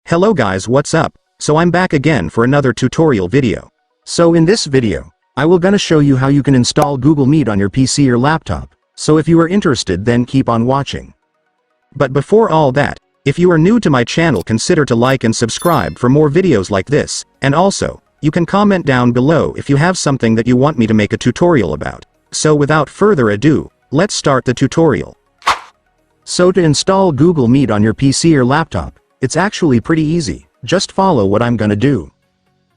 Hello guys, what's up? So I'm back again for another tutorial video. So in this video, I will gonna show you how you can install Google Meet on your PC or laptop. So if you are interested, then keep on watching. But before all that, if you are new to my channel, consider to like and subscribe for more videos like this, and also, you can comment down below if you have something that you want me to make a tutorial about. So without further ado, let's start the tutorial. So to install Google Meet on your PC or laptop, it's actually pretty easy, just follow what I'm gonna do.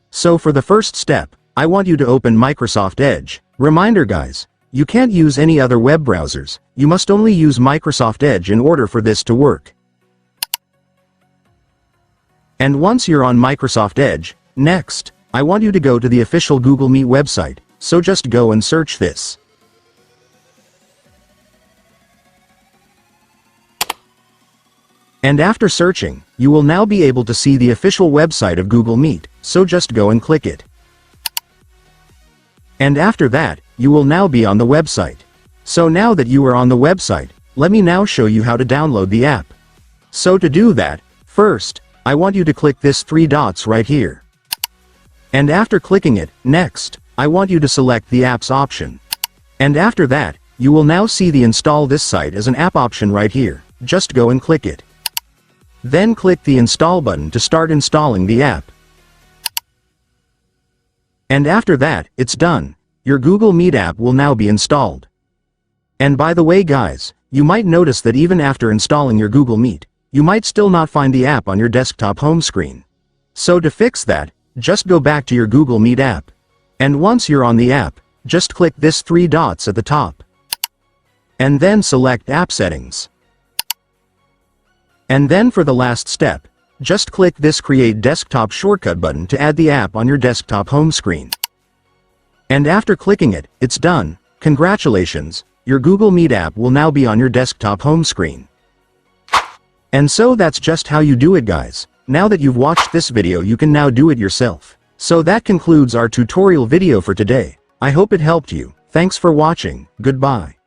So for the first step, I want you to open Microsoft Edge. Reminder guys, you can't use any other web browsers, you must only use Microsoft Edge in order for this to work. And once you're on Microsoft Edge, next, I want you to go to the official Google Meet website, so just go and search this. And after searching, you will now be able to see the official website of Google Meet, so just go and click it. And after that, you will now be on the website. So now that you are on the website, let me now show you how to download the app. So to do that, first, I want you to click this 3 dots right here. And after clicking it, next, I want you to select the apps option. And after that, you will now see the install this site as an app option right here, just go and click it. Then click the install button to start installing the app. And after that, it's done. Your Google Meet app will now be installed. And by the way guys, you might notice that even after installing your Google Meet, you might still not find the app on your desktop home screen. So to fix that, just go back to your Google Meet app. And once you're on the app, just click this 3 dots at the top. And then select App Settings. And then for the last step, just click this Create Desktop Shortcut button to add the app on your desktop home screen. And after clicking it, it's done. Congratulations, your Google Meet app will now be on your desktop home screen. And so that's just how you do it guys. Now that you've watched this video, you can now do it yourself. So that concludes our tutorial video for today. I hope it helped you. Thanks for watching. Goodbye.